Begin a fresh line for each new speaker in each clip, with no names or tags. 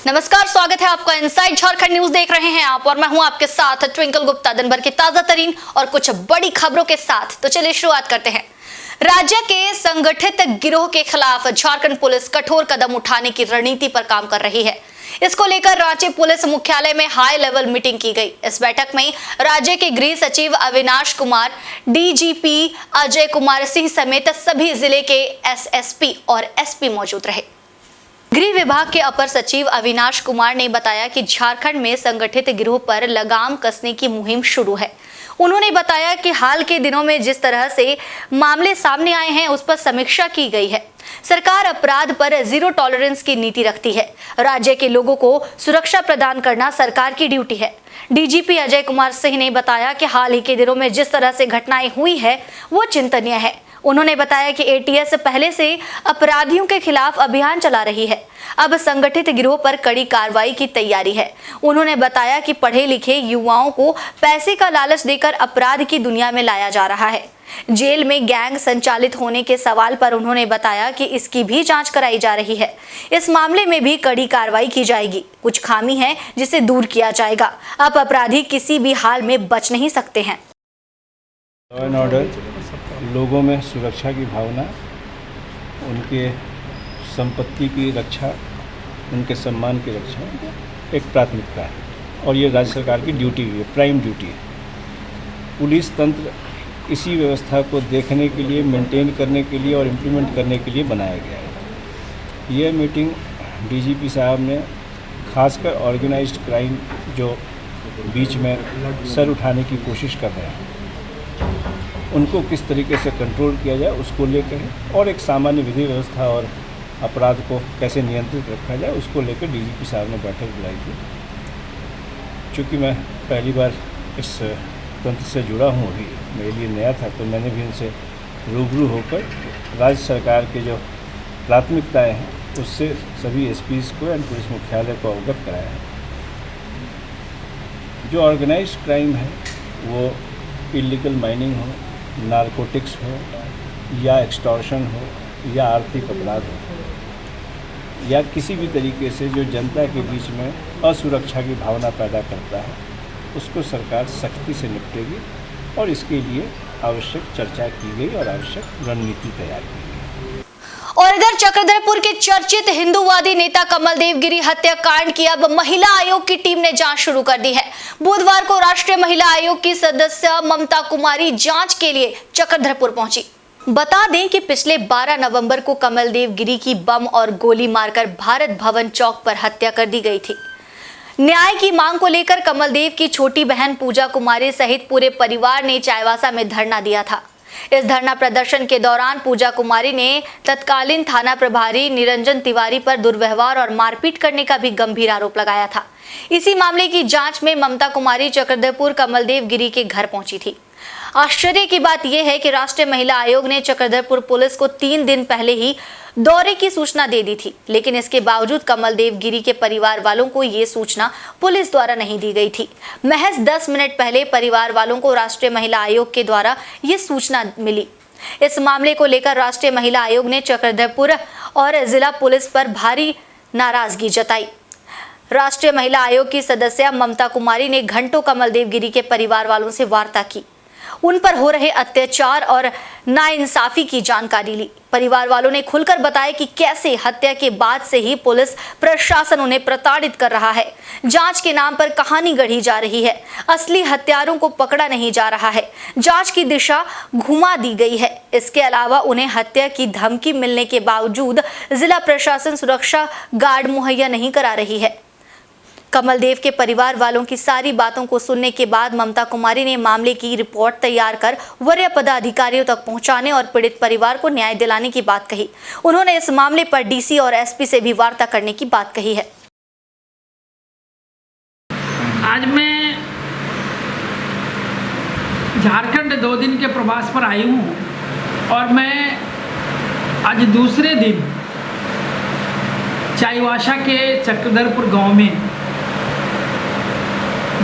नमस्कार, स्वागत है आपका इनसाइड झारखंड न्यूज देख रहे हैं आप और मैं हूं आपके साथ ट्विंकल गुप्ता। दिन भर की ताजा तरीन और कुछ बड़ी खबरों के साथ तो चलिए शुरुआत करते हैं। राज्य के संगठित गिरोह के खिलाफ झारखंड पुलिस कठोर कदम उठाने की रणनीति पर काम कर रही है। इसको लेकर रांची पुलिस मुख्यालय में हाई लेवल मीटिंग की गई। इस बैठक में राज्य के गृह सचिव अविनाश कुमार, डीजीपी अजय कुमार सिंह समेत सभी जिले के एसएसपी और एसपी मौजूद रहे। गृह विभाग के अपर सचिव अविनाश कुमार ने बताया कि झारखंड में संगठित गिरोह पर लगाम कसने की मुहिम शुरू है। उन्होंने बताया कि हाल के दिनों में जिस तरह से मामले सामने आए हैं उस पर समीक्षा की गई है। सरकार अपराध पर जीरो टॉलरेंस की नीति रखती है। राज्य के लोगों को सुरक्षा प्रदान करना सरकार की ड्यूटी है। डीजीपी अजय कुमार सिंह ने बताया कि हाल ही के दिनों में जिस तरह से घटनाएं हुई है वो चिंतनीय है। उन्होंने बताया कि एटीएस पहले से अपराधियों के खिलाफ अभियान चला रही है। अब संगठित गिरोह पर कड़ी कार्रवाई की तैयारी है। उन्होंने बताया कि पढ़े लिखे युवाओं को पैसे का लालच देकर अपराध की दुनिया में लाया जा रहा है। जेल में गैंग संचालित होने के सवाल पर उन्होंने बताया कि इसकी भी जांच कराई जा रही है। इस मामले में भी कड़ी कार्रवाई की जाएगी। कुछ खामी है जिसे दूर किया जाएगा। अब अपराधी किसी भी हाल में बच नहीं सकते हैं।
लॉ एंड ऑर्डर, लोगों में सुरक्षा की भावना, उनके संपत्ति की रक्षा, उनके सम्मान की रक्षा एक प्राथमिकता है और ये राज्य सरकार की ड्यूटी भी है, प्राइम ड्यूटी है। पुलिस तंत्र इसी व्यवस्था को देखने के लिए, मेंटेन करने के लिए और इम्प्लीमेंट करने के लिए बनाया गया है। यह मीटिंग डीजीपी साहब ने खासकर ऑर्गेनाइज्ड क्राइम जो बीच में सर उठाने की कोशिश कर रहे हैं उनको किस तरीके से कंट्रोल किया जाए उसको लेकर, और एक सामान्य विधि व्यवस्था और अपराध को कैसे नियंत्रित रखा जाए उसको लेकर डीजीपी साहब ने बैठक बुलाई थी। चूँकि मैं पहली बार इस तंत्र से जुड़ा हूँ, अभी मेरे लिए नया था, तो मैंने भी उनसे रूबरू होकर राज्य सरकार के जो प्राथमिकताएँ हैं उससे सभी एसपीज़ को एंड पुलिस मुख्यालय को अवगत कराया है। जो ऑर्गेनाइज्ड क्राइम है वो इलीगल माइनिंग हो, नारकोटिक्स हो या एक्सटॉर्शन हो या आर्थिक अपराध हो या किसी भी तरीके से जो जनता के बीच में असुरक्षा की भावना पैदा करता है उसको सरकार सख्ती से निपटेगी और इसके लिए आवश्यक चर्चा की गई और आवश्यक रणनीति तैयार की गई।
और इधर चक्रधरपुर के चर्चित हिंदूवादी नेता कमलदेव गिरी हत्याकांड की अब महिला आयोग की टीम ने जांच शुरू कर दी है। बुधवार को राष्ट्रीय महिला आयोग की सदस्य ममता कुमारी जांच के लिए चक्रधरपुर पहुंची। बता दें कि पिछले 12 नवंबर को कमलदेव गिरी की बम और गोली मारकर भारत भवन चौक पर हत्या कर दी गई थी। न्याय की मांग को लेकर कमलदेव की छोटी बहन पूजा कुमारी सहित पूरे परिवार ने चाईबासा में धरना दिया था। इस धरना प्रदर्शन के दौरान पूजा कुमारी ने तत्कालीन थाना प्रभारी निरंजन तिवारी पर दुर्व्यवहार और मारपीट करने का भी गंभीर आरोप लगाया था। इसी मामले की जांच में ममता कुमारी चक्रधरपुर कमलदेव गिरी के घर पहुंची थी। आश्चर्य की बात यह है कि राष्ट्रीय महिला आयोग ने चक्रधरपुर पुलिस को 3 दिन पहले ही दौरे की सूचना दे दी थी, लेकिन इसके बावजूद कमलदेव गिरी के परिवार वालों को ये सूचना पुलिस द्वारा नहीं दी गई थी। महज 10 मिनट पहले परिवार वालों को राष्ट्रीय महिला आयोग के द्वारा ये सूचना मिली। इस मामले को लेकर राष्ट्रीय महिला आयोग ने चक्रधरपुर और जिला पुलिस पर भारी नाराजगी जताई। राष्ट्रीय महिला आयोग की सदस्य ममता कुमारी ने घंटों कमलदेव गिरी के परिवार वालों से वार्ता की, उन पर हो रहे अत्याचार और नाइंसाफी की जानकारी ली। परिवार वालों ने खुलकर बताया कि कैसे हत्या के बाद से ही पुलिस प्रशासन उन्हें प्रताड़ित कर रहा है। जांच के नाम पर कहानी गढ़ी जा रही है। असली हत्यारों को पकड़ा नहीं जा रहा है। जांच की दिशा घुमा दी गई है। इसके अलावा उन्हें हत्या की धमकी मिलने के बावजूद जिला प्रशासन सुरक्षा गार्ड मुहैया नहीं करा रही है। कमलदेव के परिवार वालों की सारी बातों को सुनने के बाद ममता कुमारी ने मामले की रिपोर्ट तैयार कर वरीय पदाधिकारियों तक पहुंचाने और पीड़ित परिवार को न्याय दिलाने की बात कही। उन्होंने इस मामले पर डीसी और एसपी से भी वार्ता करने की बात कही है।
आज मैं झारखंड 2 दिन के प्रवास पर आई हूँ और मैं आज दूसरे दिन चाईबासा के चक्रधरपुर गांव में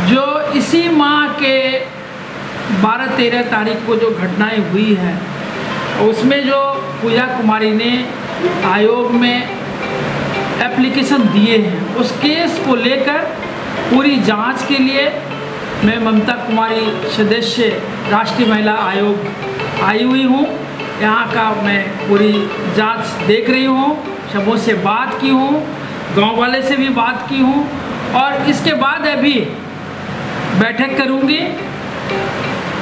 जो इसी माह के 12-13 तारीख को जो घटनाएं हुई है उसमें जो पूजा कुमारी ने आयोग में एप्लीकेशन दिए हैं, उस केस को लेकर पूरी जांच के लिए मैं ममता कुमारी सदस्य राष्ट्रीय महिला आयोग आई हुई हूँ। यहाँ का मैं पूरी जांच देख रही हूँ, सबों से बात की हूँ, गांव वाले से भी बात की हूँ और इसके बाद अभी बैठक करूँगी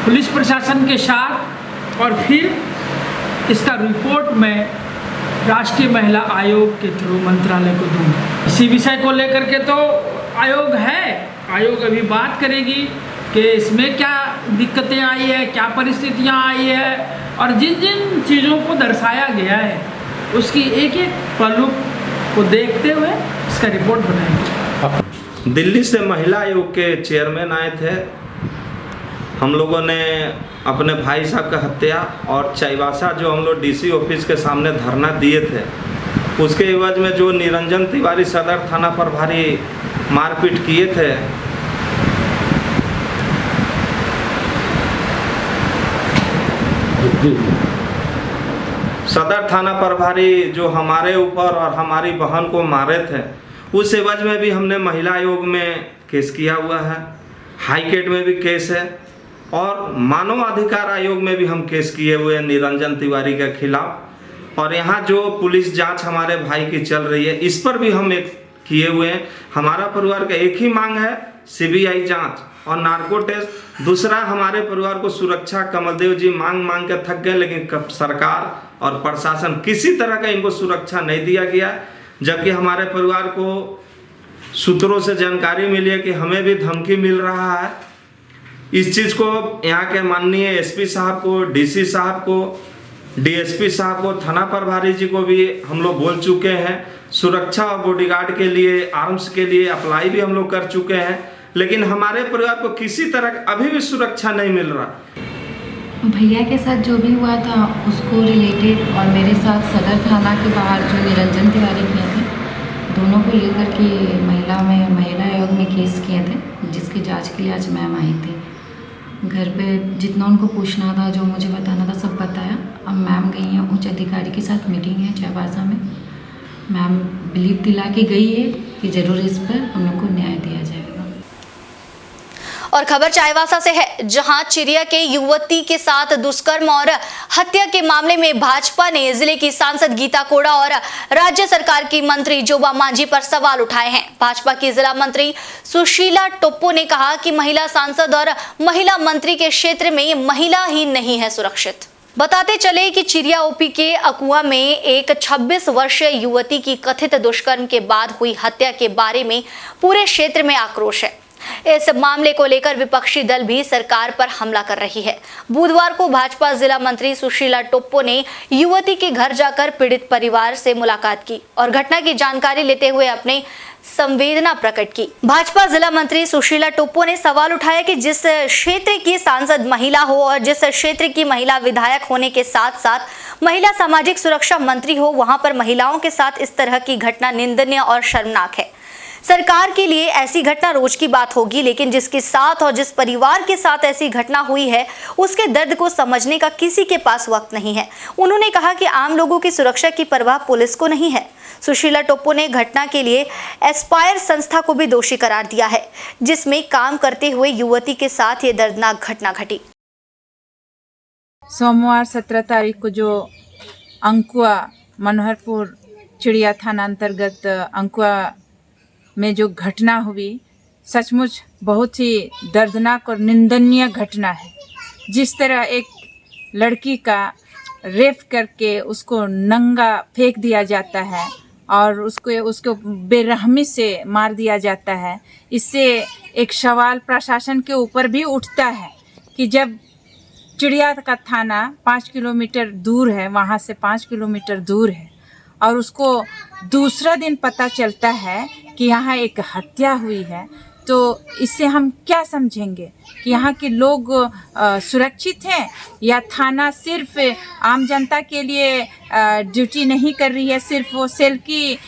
पुलिस प्रशासन के साथ और फिर इसका रिपोर्ट मैं राष्ट्रीय महिला आयोग के थ्रू मंत्रालय को दूंगा। इसी विषय को लेकर के तो आयोग है, आयोग अभी बात करेगी कि इसमें क्या दिक्कतें आई है, क्या परिस्थितियां आई है और जिन जिन चीज़ों को दर्शाया गया है उसकी एक एक पहलू को देखते हुए इसका रिपोर्ट बनाएंगे।
दिल्ली से महिला आयोग के चेयरमैन आए थे। हम लोगों ने अपने भाई साहब का हत्या और चाईबासा जो हम लोग डीसी ऑफिस के सामने धरना दिए थे उसके एवज में जो निरंजन तिवारी सदर थाना प्रभारी मारपीट किए थे, सदर थाना प्रभारी जो हमारे ऊपर और हमारी बहन को मारे थे, उस एवज में भी हमने महिला आयोग में केस किया हुआ है, हाई कोर्ट में भी केस है और मानव अधिकार आयोग में भी हम केस किए हुए हैं निरंजन तिवारी के खिलाफ। और यहाँ जो पुलिस जांच हमारे भाई की चल रही है इस पर भी हम एक किए हुए हैं। हमारा परिवार का एक ही मांग है, सीबीआई जांच और नार्को टेस्ट। दूसरा, हमारे परिवार को सुरक्षा कमलदेव जी मांग के थक गए, लेकिन सरकार और प्रशासन किसी तरह का इनको सुरक्षा नहीं दिया गया, जबकि हमारे परिवार को सूत्रों से जानकारी मिली है कि हमें भी धमकी मिल रहा है। इस चीज़ को यहाँ के माननीय एसपी साहब को, डीसी साहब को, डीएसपी साहब को, थाना प्रभारी जी को भी हम लोग बोल चुके हैं। सुरक्षा और बॉडीगार्ड के लिए, आर्म्स के लिए अप्लाई भी हम लोग कर चुके हैं, लेकिन हमारे परिवार को किसी तरह अभी भी सुरक्षा नहीं मिल रहा।
भैया के साथ जो भी हुआ था उसको रिलेटेड और मेरे साथ सदर थाना के बाहर जो निरंजन तिवारी किए थे, दोनों को लेकर के महिला आयोग में केस किए थे, जिसकी जांच के लिए आज मैम आई थी। घर पे जितना उनको पूछना था, जो मुझे बताना था, सब बताया। अब मैम गई हैं, उच्च अधिकारी के साथ मीटिंग है चाईबासा में। मैम बिलीव दिला के गई है कि ज़रूर इस पर हम लोग को न्याय दिया जाएगा।
और खबर चाईबासा से है, जहां चिरिया के युवती के साथ दुष्कर्म और हत्या के मामले में भाजपा ने जिले की सांसद गीता कोड़ा और राज्य सरकार की मंत्री जोबा मांझी पर सवाल उठाए हैं। भाजपा की जिला मंत्री सुशीला टोप्पो ने कहा कि महिला सांसद और महिला मंत्री के क्षेत्र में महिला ही नहीं है सुरक्षित। बताते चले कि चिरिया ओपी के अकुआ में एक 26 वर्षीय युवती की कथित दुष्कर्म के बाद हुई हत्या के बारे में पूरे क्षेत्र में आक्रोश है। इस मामले को लेकर विपक्षी दल भी सरकार पर हमला कर रही है। बुधवार को भाजपा जिला मंत्री सुशीला टोप्पो ने युवती के घर जाकर पीड़ित परिवार से मुलाकात की और घटना की जानकारी लेते हुए अपने संवेदना प्रकट की। भाजपा जिला मंत्री सुशीला टोप्पो ने सवाल उठाया कि जिस क्षेत्र की सांसद महिला हो और जिस क्षेत्र की महिला विधायक होने के साथ साथ महिला सामाजिक सुरक्षा मंत्री हो, वहां पर महिलाओं के साथ इस तरह की घटना निंदनीय और शर्मनाक है। सरकार के लिए ऐसी घटना रोज की बात होगी, लेकिन जिसके साथ और जिस परिवार के साथ ऐसी घटना हुई है उसके दर्द को समझने का किसी के पास वक्त नहीं है। उन्होंने कहा कि आम लोगों की सुरक्षा की परवाह पुलिस को नहीं है। सुशीला टोप्पो ने घटना के लिए एस्पायर संस्था को भी दोषी करार दिया है, जिसमें काम करते हुए युवती के साथ ये दर्दनाक घटना घटी।
सोमवार 17 तारीख को जो अंकुआ मनोहरपुर चिड़िया थाना अंतर्गत अंकुआ में जो घटना हुई, सचमुच बहुत ही दर्दनाक और निंदनीय घटना है। जिस तरह एक लड़की का रेप करके उसको नंगा फेंक दिया जाता है और उसको बेरहमी से मार दिया जाता है, इससे एक सवाल प्रशासन के ऊपर भी उठता है कि जब चिड़िया का थाना 5 किलोमीटर दूर है, वहाँ से 5 किलोमीटर दूर है और उसको दूसरा दिन पता चलता है कि यहाँ एक हत्या हुई है, तो इससे हम क्या समझेंगे कि यहाँ के लोग सुरक्षित हैं या थाना सिर्फ आम जनता के लिए ड्यूटी नहीं कर रही है, सिर्फ वो सेल की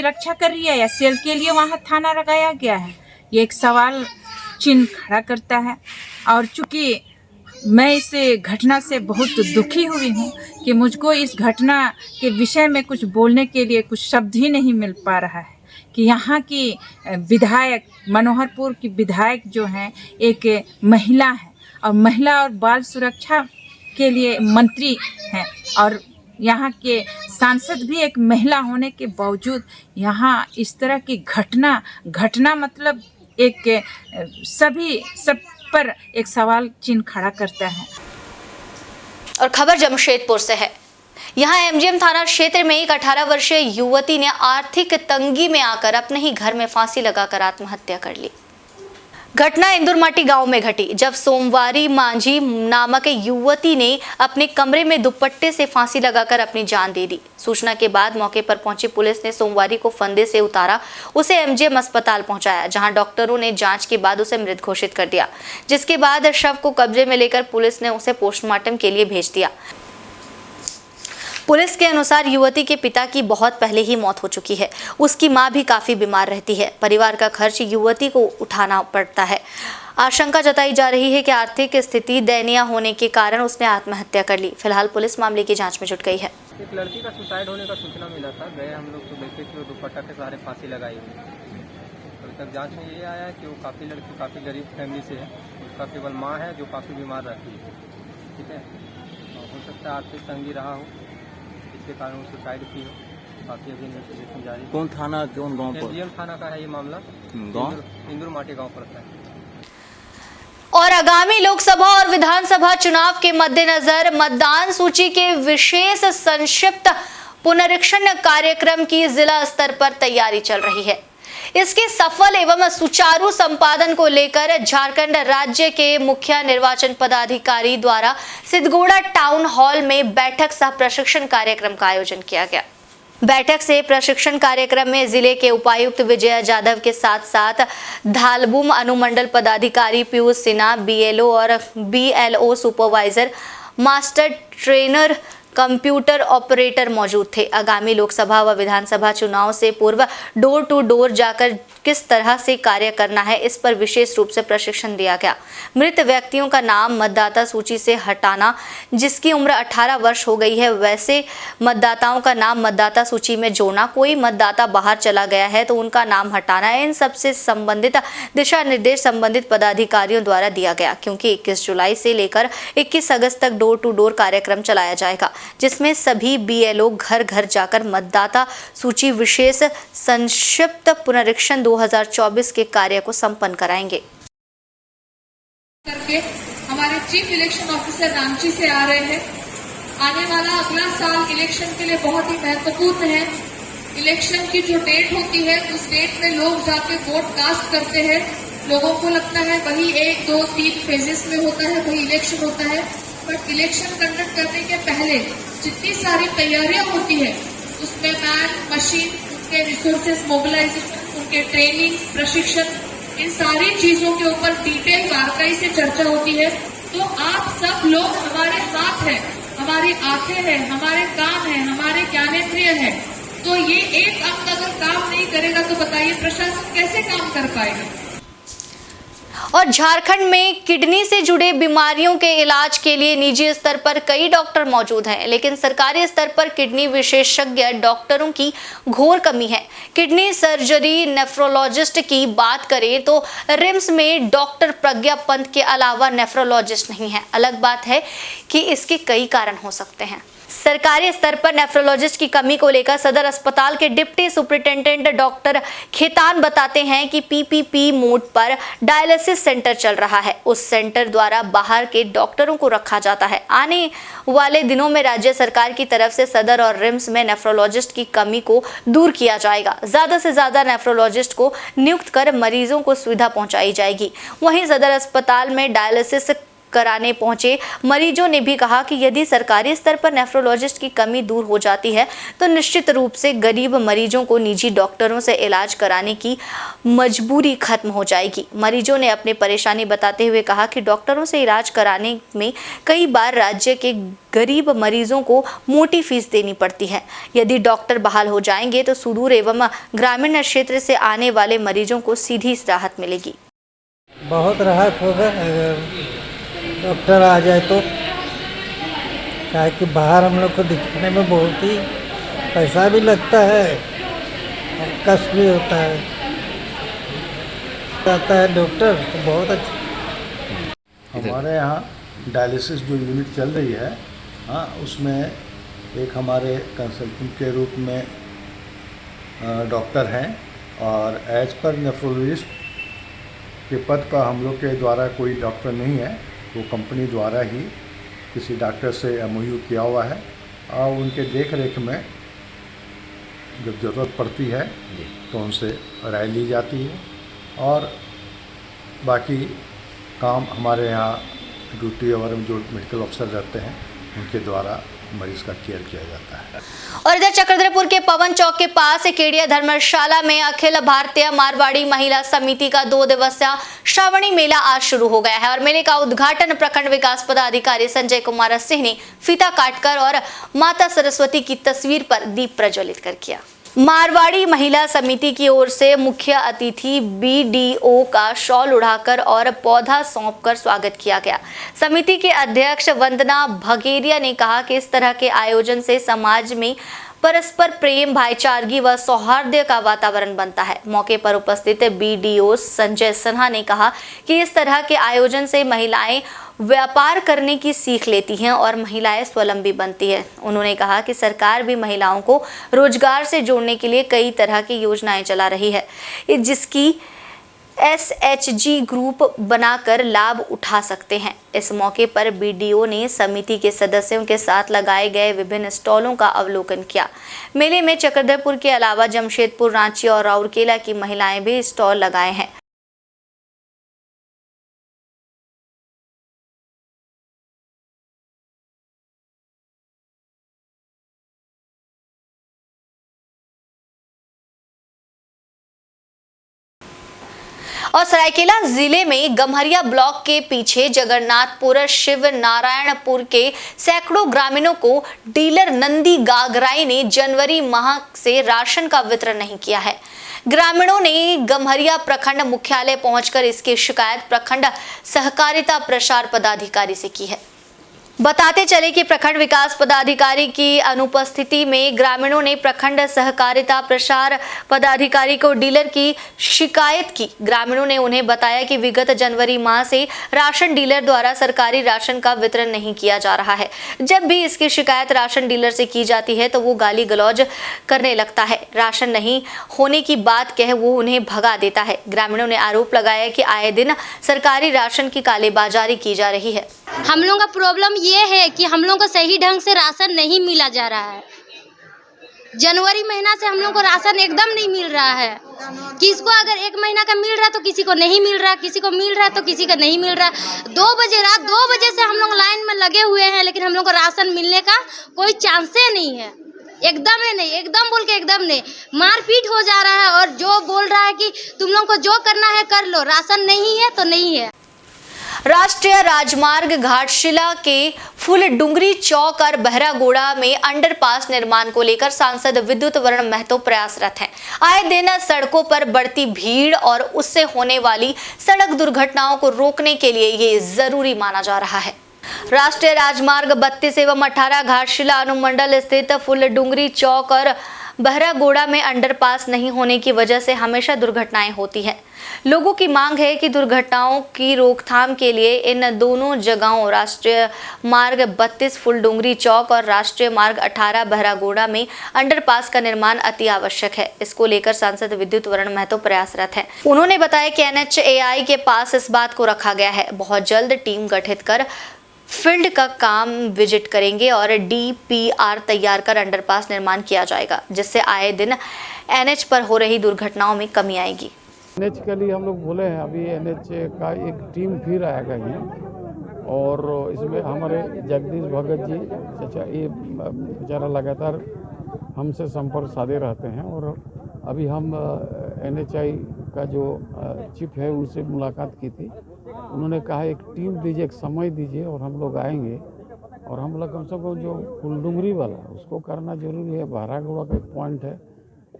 रक्षा कर रही है, या सेल के लिए वहाँ थाना लगाया गया है। ये एक सवाल चिन्ह खड़ा करता है। और चूँकि मैं इस घटना से बहुत दुखी हुई हूँ कि मुझको इस घटना के विषय में कुछ बोलने के लिए कुछ शब्द ही नहीं मिल पा रहा है कि यहाँ की विधायक, मनोहरपुर की विधायक जो हैं एक महिला है और महिला और बाल सुरक्षा के लिए मंत्री हैं और यहाँ के सांसद भी एक महिला होने के बावजूद यहाँ इस तरह की घटना मतलब एक सब पर एक सवाल चिन्ह खड़ा करता है।
और खबर जमशेदपुर से है। यहाँ एमजीएम थाना क्षेत्र में एक 18 वर्षीय युवती ने आर्थिक तंगी में आकर अपने ही घर में फांसी लगाकर आत्महत्या कर ली। घटना इंदुरमाटी गांव में घटी जब सोमवारी मांझी नामक युवती ने अपने कमरे में दुपट्टे से फांसी लगाकर अपनी जान दे दी। सूचना के बाद मौके पर पहुंची पुलिस ने सोमवारी को फंदे से उतारा, उसे एमजीएम अस्पताल पहुंचाया, जहां डॉक्टरों ने जांच के बाद उसे मृत घोषित कर दिया, जिसके बाद शव को कब्जे में लेकर पुलिस ने उसे पोस्टमार्टम के लिए भेज दिया। पुलिस के अनुसार युवती के पिता की बहुत पहले ही मौत हो चुकी है। उसकी मां भी काफी बीमार रहती है। परिवार का खर्च युवती को उठाना पड़ता है। आशंका जताई जा रही है कि आर्थिक स्थिति दयनीय होने के कारण उसने आत्महत्या कर ली। फिलहाल पुलिस मामले की जांच में जुट गई है।
एक लड़की का सुसाइड होने का सूचना मिला था, गए हम लोग तो देखे कि वो दुपट्टा के सहारे फांसी लगाई हुई। अभी तक जांच में ये आया है कि वो लड़की काफ़ी गरीब फैमिली से है। उसका केवल माँ है जो काफ़ी बीमार रहती है। ठीक है, हो सकता है आर्थिक तंगी रहा हो, इसके कारण वो सुसाइड की हो। बाकी अभी इन्वेस्टिगेशन जारी।
कौन थाना, कौन गांव पर?
एमजीएम थाना का है ये मामला। गांव इंदुरमाटी गांव पड़ता है।
और आगामी लोकसभा और विधानसभा चुनाव के मद्देनजर मतदान सूची के विशेष संक्षिप्त पुनरीक्षण कार्यक्रम की जिला स्तर पर तैयारी चल रही है। इसके सफल एवं सुचारू संपादन को लेकर झारखंड राज्य के मुख्य निर्वाचन पदाधिकारी द्वारा सिद्धगोड़ा टाउन हॉल में बैठक सह प्रशिक्षण कार्यक्रम का आयोजन किया गया। बैठक से प्रशिक्षण कार्यक्रम में जिले के उपायुक्त विजय जाधव के साथ साथ धालबूम अनुमंडल पदाधिकारी पीयूष सिन्हा, बीएलओ और BLO supervisor, master trainer, computer operator मौजूद थे। आगामी लोकसभा व विधानसभा चुनाव से पूर्व डोर टू डोर जाकर किस तरह से कार्य करना है, इस पर विशेष रूप से प्रशिक्षण दिया गया। मृत व्यक्तियों का नाम मतदाता सूची से हटाना, जिसकी उम्र 18 वर्ष हो गई है वैसे मतदाताओं का नाम मतदाता सूची में जोड़ना, कोई मतदाता बाहर चला गया है तो उनका नाम हटाना, इन सबसे संबंधित दिशा निर्देश संबंधित पदाधिकारियों द्वारा दिया गया। क्योंकि 21 जुलाई से लेकर 21 अगस्त तक डोर टू डोर कार्यक्रम चलाया जाएगा, जिसमें सभी बीएलओ घर घर जाकर मतदाता सूची विशेष संक्षिप्त पुनरीक्षण 2024 के कार्य को संपन्न कराएंगे।
करके हमारे चीफ इलेक्शन ऑफिसर रांची से आ रहे हैं। आने वाला अगला साल इलेक्शन के लिए बहुत ही महत्वपूर्ण है। इलेक्शन की जो डेट होती है उस डेट में लोग जाके वोट कास्ट करते हैं। लोगों को लगता है वही 1, 2, 3 फेजेस में होता है, वही इलेक्शन होता है। बट इलेक्शन कंडक्ट करने के पहले जितनी सारी तैयारियां होती है उसमें मैन, मशीन, उनके रिसोर्सेज मोबिलाइजेशन, उनके ट्रेनिंग, प्रशिक्षण, इन सारी चीजों के ऊपर डिटेल बारीकी से चर्चा होती है। तो आप सब लोग हमारे हाथ हैं, हमारी आंखें हैं, हमारे कान हैं, हमारे ज्ञानेंद्रिय हैं। तो ये एक अंग अगर काम नहीं करेगा तो बताइए प्रशासन कैसे काम कर पाएगा।
और झारखंड में किडनी से जुड़े बीमारियों के इलाज के लिए निजी स्तर पर कई डॉक्टर मौजूद हैं, लेकिन सरकारी स्तर पर किडनी विशेषज्ञ डॉक्टरों की घोर कमी है। किडनी सर्जरी नेफ्रोलॉजिस्ट की बात करें तो रिम्स में डॉक्टर प्रज्ञा पंत के अलावा नेफ्रोलॉजिस्ट नहीं है। अलग बात है कि इसके कई कारण हो सकते हैं। सरकारी स्तर पर नेफ्रोलॉजिस्ट की कमी को लेकर सदर अस्पताल के डिप्टी सुपरिटेंडेंट डॉक्टर खेतान बताते हैं कि पीपीपी मोड पर डायलिसिस सेंटर चल रहा है। उस सेंटर द्वारा बाहर के डॉक्टरों को रखा जाता है। आने वाले दिनों में राज्य सरकार की तरफ से सदर और रिम्स में नेफ्रोलॉजिस्ट की कमी को दूर किया जाएगा। ज्यादा से ज्यादा नेफ्रोलॉजिस्ट को नियुक्त कर मरीजों को सुविधा पहुंचाई जाएगी। वहीं सदर अस्पताल में डायलिसिस कराने पहुंचे मरीजों ने भी कहा कि यदि सरकारी स्तर पर नेफ्रोलॉजिस्ट की कमी दूर हो जाती है तो निश्चित रूप से गरीब मरीजों को निजी डॉक्टरों से इलाज कराने की मजबूरी खत्म हो जाएगी। मरीजों ने अपनी परेशानी बताते हुए कहा कि डॉक्टरों से इलाज कराने में कई बार राज्य के गरीब मरीजों को मोटी फीस देनी पड़ती है। यदि डॉक्टर बहाल हो जाएंगे तो सुदूर एवं ग्रामीण क्षेत्र से आने वाले मरीजों को सीधी राहत मिलेगी।
बहुत राहत होगा।
डॉक्टर आ जाए तो, क्या कि बाहर हम लोग को दिखाने में बहुत ही पैसा भी लगता है और कष्ट भी होता है। आता है डॉक्टर तो बहुत अच्छा।
हमारे यहाँ डायलिसिस जो यूनिट चल रही है, हाँ, उसमें एक हमारे कंसल्टेंट के रूप में डॉक्टर हैं और एज पर नेफ्रोलॉजिस्ट के पद पर हम लोग के द्वारा कोई डॉक्टर नहीं है, वो कंपनी द्वारा ही किसी डॉक्टर से MOU किया हुआ है और उनके देख रेख में जब ज़रूरत पड़ती है तो उनसे राय ली जाती है और बाकी काम हमारे यहाँ ड्यूटी और जो मेडिकल अफसर रहते हैं उनके द्वारा मरीज़ का केयर किया जाता है।
और इधर चक्रधरपुर के पवन चौक के पास केडिया धर्मशाला में अखिल भारतीय मारवाड़ी महिला समिति का 2 दिवसीय श्रावणी मेला आज शुरू हो गया है और मेले का उद्घाटन प्रखंड विकास पदाधिकारी संजय कुमार सिंह ने फीता काटकर और माता सरस्वती की तस्वीर पर दीप प्रज्वलित कर किया। मारवाड़ी महिला समिति की ओर से मुख्य अतिथि BDO का शॉल उड़ाकर और पौधा सौंपकर स्वागत किया गया। समिति के अध्यक्ष वंदना भगेरिया ने कहा कि इस तरह के आयोजन से समाज में परस्पर प्रेम, भाईचारगी व सौहार्द का वातावरण बनता है। मौके पर उपस्थित BDO संजय सिन्हा ने कहा कि इस तरह के आयोजन से महिलाएं व्यापार करने की सीख लेती हैं और महिलाएं स्वावलंबी बनती है। उन्होंने कहा कि सरकार भी महिलाओं को रोजगार से जोड़ने के लिए कई तरह की योजनाएं चला रही है, जिसकी SHG ग्रुप बनाकर लाभ उठा सकते हैं। इस मौके पर BDO ने समिति के सदस्यों के साथ लगाए गए विभिन्न स्टॉलों का अवलोकन किया। मेले में चक्रधरपुर के अलावा जमशेदपुर, रांची और राउरकेला की महिलाएं भी स्टॉल लगाए हैं। और सरायकेला जिले में गम्हरिया ब्लॉक के पीछे जगन्नाथपुर शिव नारायणपुर के सैकड़ों ग्रामीणों को डीलर नंदी गागराई ने जनवरी माह से राशन का वितरण नहीं किया है। ग्रामीणों ने गम्हरिया प्रखंड मुख्यालय पहुंचकर इसकी शिकायत प्रखंड सहकारिता प्रसार पदाधिकारी से की है। बताते चले कि प्रखंड विकास पदाधिकारी की अनुपस्थिति में ग्रामीणों ने प्रखंड सहकारिता प्रसार पदाधिकारी को डीलर की शिकायत की। ग्रामीणों ने उन्हें बताया कि विगत जनवरी माह से राशन डीलर द्वारा सरकारी राशन का वितरण नहीं किया जा रहा है। जब भी इसकी शिकायत राशन डीलर से की जाती है तो वो गाली गलौज करने लगता है। राशन नहीं होने की बात कह वो उन्हें भगा देता है। ग्रामीणों ने आरोप लगाया कि आए दिन सरकारी राशन की कालेबाजारी की जा रही है।
हम लोगों का प्रॉब्लम ये है कि हम लोगों को सही ढंग से राशन नहीं मिला जा रहा है। जनवरी महीना से हम लोगों को राशन एकदम नहीं मिल रहा है। किसको अगर 1 महीना का मिल रहा है तो किसी को नहीं मिल रहा, किसी को मिल रहा है तो किसी का नहीं मिल रहा। 2 बजे रात 2 बजे से हम लोग लाइन में लगे हुए हैं, लेकिन हम लोग को राशन मिलने का कोई चांसे नहीं है। एकदम ही नहीं, एकदम बोल के एकदम नहीं, मारपीट हो जा रहा है। और जो बोल रहा है कि तुम लोग को जो करना है कर लो, राशन नहीं है तो नहीं है।
राष्ट्रीय राजमार्ग घाटशिला के फूलडुंगरी चौक और बहरागोड़ा में अंडरपास निर्माण को लेकर सांसद विद्युत वरण महतो प्रयासरत हैं। आए दिन सड़कों पर बढ़ती भीड़ और उससे होने वाली सड़क दुर्घटनाओं को रोकने के लिए ये जरूरी माना जा रहा है। राष्ट्रीय राजमार्ग 32 एवं 18 घाटशिला अनुमंडल स्थित फूलडुंगरी चौक और बहरागोड़ा में अंडरपास नहीं होने की वजह से हमेशा दुर्घटनाएं होती हैं। लोगों की मांग है कि दुर्घटनाओं की रोकथाम के लिए इन दोनों जगहों राष्ट्रीय मार्ग 32 फूलडुंगरी चौक और राष्ट्रीय मार्ग 18 बहरागोड़ा में अंडरपास का निर्माण अति आवश्यक है। इसको लेकर सांसद विद्युत वरण महतो प्रयासरत हैं। उन्होंने बताया कि NHAI के पास इस बात को रखा गया है। बहुत जल्द टीम गठित कर फील्ड का काम विजिट करेंगे और DPR तैयार कर अंडरपास निर्माण किया जाएगा, जिससे आए दिन NH पर हो रही दुर्घटनाओं में कमी आएगी।
NH के लिए हम लोग बोले हैं, अभी NH का एक टीम फिर आएगा यहाँ और इसमें हमारे जगदीश भगत जी चाचा ये बेचारा लगातार हमसे संपर्क साधे रहते हैं और अभी हम NHI का जो चीफ है उनसे मुलाकात की थी। उन्होंने कहा एक टीम दीजिए, एक समय दीजिए और हम लोग आएंगे और हम लोग कम से कम जो फूलडुंगरी वाला उसको करना जरूरी है। बहरागोड़ा का एक पॉइंट है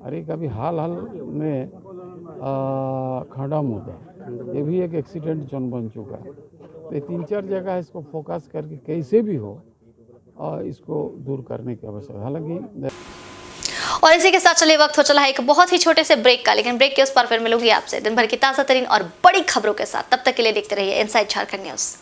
और एक अभी हाल में खड़ा मुद्दा, ये भी एक एक्सीडेंट जोन बन चुका है। तो ये 3-4 जगह इसको फोकस करके कैसे भी हो इसको दूर करने की आवश्यकता। हालांकि
और इसी के साथ चलिए वक्त हो चला है एक बहुत ही छोटे से ब्रेक का, लेकिन ब्रेक के उस पर फिर मिलूंगी आपसे दिन भर की ताज़ा तरीन और बड़ी खबरों के साथ। तब तक के लिए देखते रहिए इनसाइड झारखंड न्यूज़।